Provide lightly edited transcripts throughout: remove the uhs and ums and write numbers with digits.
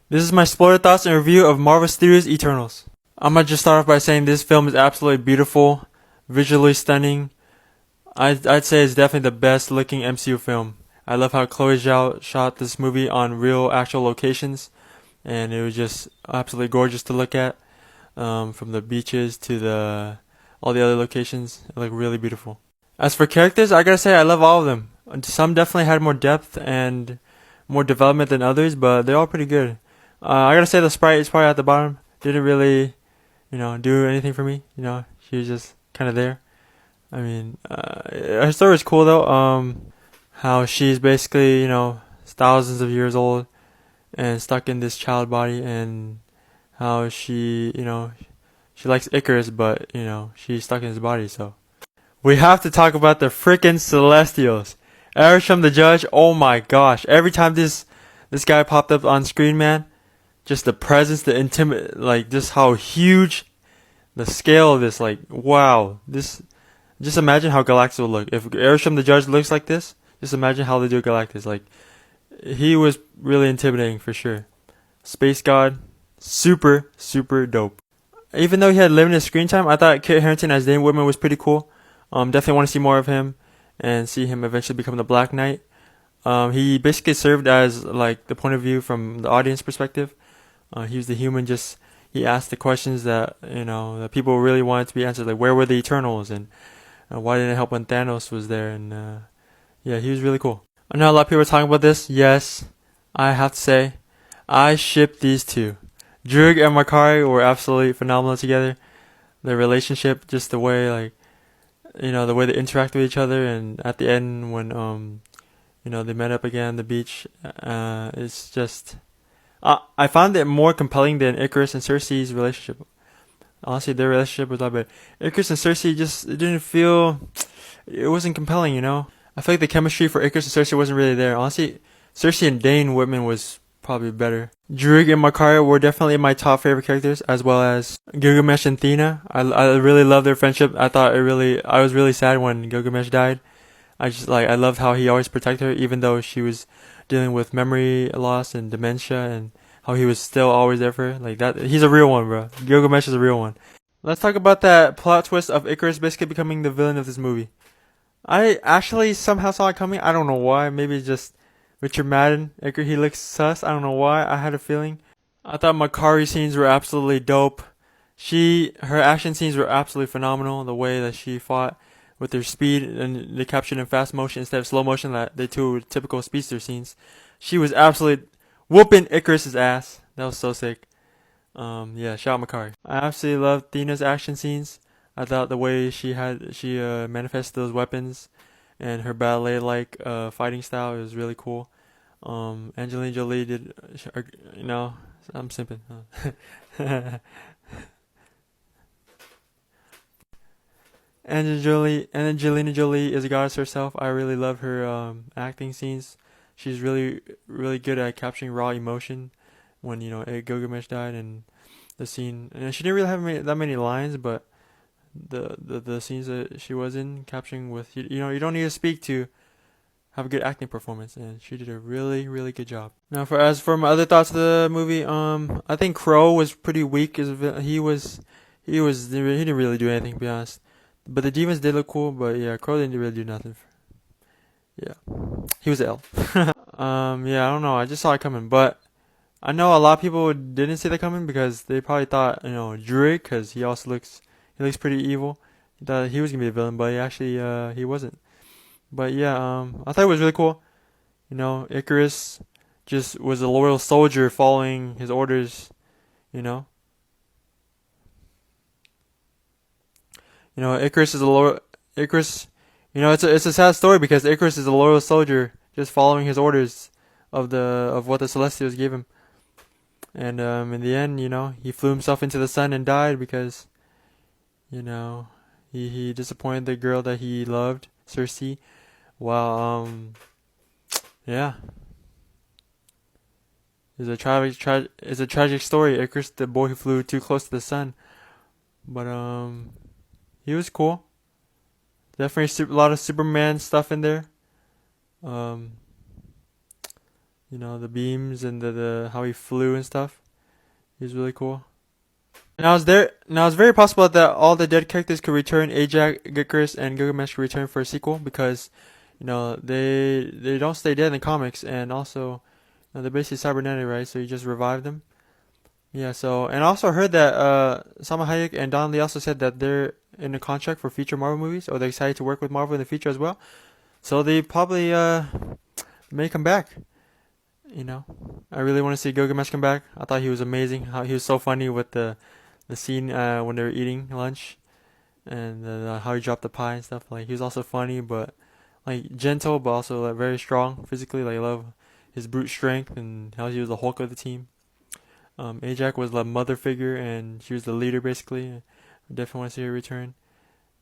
This is my spoiler thoughts and review of Marvel Studios' Eternals. I'm gonna just start off by saying this film is absolutely beautiful, visually stunning. I'd say it's definitely the best looking MCU film. I love how Chloe Zhao shot this movie on real, actual locations, and it was just absolutely gorgeous to look at. From the beaches to the all the other locations, it looked really beautiful. As for characters, I gotta say I love all of them. Some definitely had more depth and more development than others, but they're all pretty good. I gotta say the sprite is probably at the bottom. Didn't really, do anything for me. She was just kind of there. I mean, her story is cool though. How she's basically, thousands of years old and stuck in this child body, and how she likes Icarus, but she's stuck in his body. So we have to talk about the freaking Celestials. Erisham the Judge. Oh my gosh! Every time this guy popped up on screen, man, just the presence, the intimate, like just how huge the scale of this. Like wow, this. Just imagine how Galactus would look if Erisham the Judge looks like this. Just imagine how they do Galactus. Like he was really intimidating for sure. Space God, super super dope. Even though he had limited screen time, I thought Kit Harington as Dane Whitman was pretty cool. Definitely want to see more of him and see him eventually become the Black Knight. He basically served as like the point of view from the audience perspective. He was the human. Just he asked the questions that that people really wanted to be answered. Like where were the Eternals, and why didn't it help when Thanos was there? And yeah, he was really cool. I know a lot of people are talking about this. Yes, I have to say, I ship these two. Druig and Makari were absolutely phenomenal together. Their relationship, just the way the way they interact with each other, and at the end when they met up again on the beach, it's just I found it more compelling than Icarus and Cersei's relationship. Honestly, their relationship was a lot better. Icarus and Cersei just it didn't feel, it wasn't compelling. I feel like the chemistry for Icarus and Cersei wasn't really there. Honestly, Cersei and Dane Whitman was probably better. Druig and Makari were definitely my top favorite characters, as well as Gilgamesh and Thena. I really love their friendship. I was really sad when Gilgamesh died. I loved how he always protected her, even though she was dealing with memory loss and dementia, and how he was still always there for her. Like that, he's a real one, bro. Gilgamesh is a real one. Let's talk about that plot twist of Icarus basically becoming the villain of this movie. I actually somehow saw it coming. I don't know why. Maybe it's just Richard Madden. Icarus, he looks sus. I don't know why. I had a feeling. I thought Makari's scenes were absolutely dope. Her action scenes were absolutely phenomenal. The way that she fought with her speed, and they captured in fast motion instead of slow motion, that they two typical speedster scenes. She was absolutely whooping Icarus's ass. That was so sick. Yeah, shout out Makari. I absolutely loved Thena's action scenes. I thought the way she manifested those weapons and her ballet like fighting style, it was really cool. Angelina Jolie did, you know, I'm simping. Angelina Jolie is a goddess herself. I really love her acting scenes. She's really really good at capturing raw emotion. When Gilgamesh died, and the scene, and she didn't really have that many lines, but the scenes that she was in capturing with you don't need to speak to have a good acting performance, and she did a really really good job. Now, for my other thoughts of the movie, I think Crow was pretty weak. He didn't really do anything, to be honest. But the demons did look cool, but yeah, Crow didn't really do nothing. Yeah, he was L. Yeah, I don't know. I just saw it coming, but I know a lot of people didn't see that coming because they probably thought, Druig, because he looks pretty evil. He thought he was gonna be a villain, but he wasn't. But yeah, I thought it was really cool. Icarus just was a loyal soldier following his orders. You know, Icarus is a loyal Icarus. It's a sad story because Icarus is a loyal soldier just following his orders of what the Celestials gave him. And in the end, he flew himself into the sun and died because you know he disappointed the girl that he loved, Cersei. Well, yeah, it's a tragic story. Icarus, the boy who flew too close to the sun, but he was cool. Definitely a lot of Superman stuff in there. Um, the beams and the how he flew and stuff. He was really cool. Now it's very possible that all the dead characters could return. Ajax, Icarus, and Gilgamesh could return for a sequel because they don't stay dead in the comics, and also they're basically cybernetic, right? So you just revive them. Yeah. So and I also heard that Salma Hayek and Don Lee also said that they're in a contract for future Marvel movies, or they're excited to work with Marvel in the future as well. So they probably may come back. You know, I really want to see Gilgamesh come back. I thought he was amazing. How he was so funny with the scene when they were eating lunch, and how he dropped the pie and stuff. Like he was also funny, but like gentle, but also like very strong physically. Like I love his brute strength and how he was the Hulk of the team. Ajax was the mother figure, and she was the leader basically. I definitely want to see her return.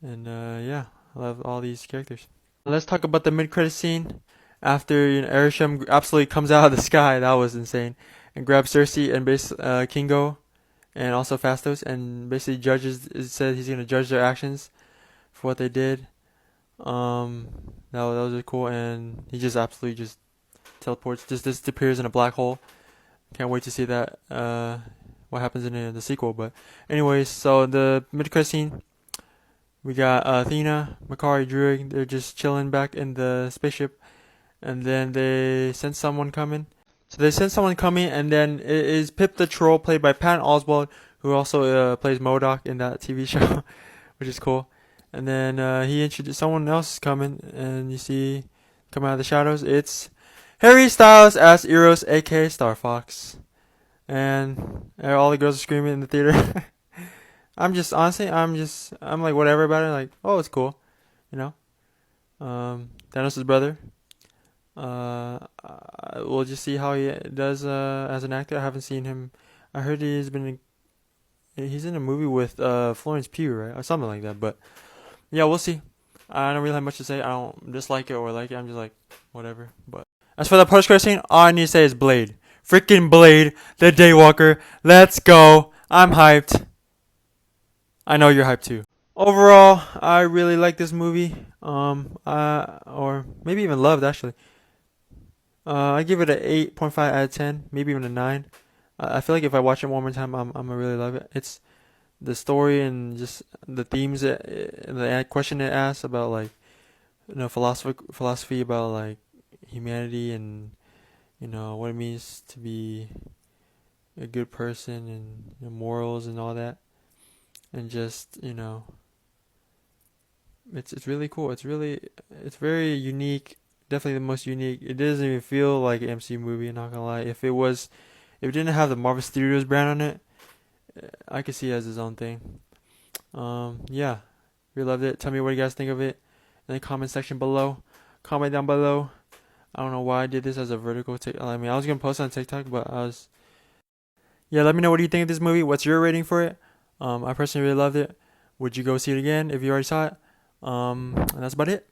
And yeah, I love all these characters. Let's talk about the mid-credit scene. After Arishem absolutely comes out of the sky, that was insane, and grabs Cersei and Kingo, and also Fastos, and basically said he's gonna judge their actions for what they did. Um, that was really cool, and he just absolutely just teleports, just disappears in a black hole. Can't wait to see that. What happens in the sequel? But anyways, so the mid-credit scene, we got Athena, Makari, Druid. They're just chilling back in the spaceship, and then they send someone coming. So they send someone coming, and then it is Pip the Troll, played by Patton Oswalt, who also plays MODOK in that TV show, which is cool. And then he introduced someone else coming, and you see come out of the shadows. It's Harry Styles as Eros, aka Star Fox, and all the girls are screaming in the theater. I'm like whatever about it. Like, oh, it's cool, you know. Thanos' brother. We'll just see how he does as an actor. I haven't seen him. I heard he's in a movie with Florence Pugh, right, or something like that. But yeah, we'll see. I don't really have much to say. I don't dislike it or like it. I'm just like whatever. But as for the post-credit scene, all I need to say is Blade, freaking Blade, the Daywalker. Let's go. I'm hyped. I know you're hyped too. Overall, I really like this movie. Or maybe even loved actually. I give it a 8.5 out of 10, maybe even a 9. I feel like if I watch it one more time, I'm gonna really love it. It's the story and just the themes and the question it asks about like philosophy about like humanity and what it means to be a good person and morals and all that, and just it's really cool. It's very unique. Definitely the most unique. It doesn't even feel like an MCU movie. I'm not gonna lie. If it didn't have the Marvel Studios brand on it, I could see it as its own thing. Yeah, we loved it. Tell me what you guys think of it in the comment section below. Comment down below. I don't know why I did this as a vertical. I mean, I was gonna post on TikTok, but yeah. Let me know what you think of this movie. What's your rating for it? I personally really loved it. Would you go see it again if you already saw it? And that's about it.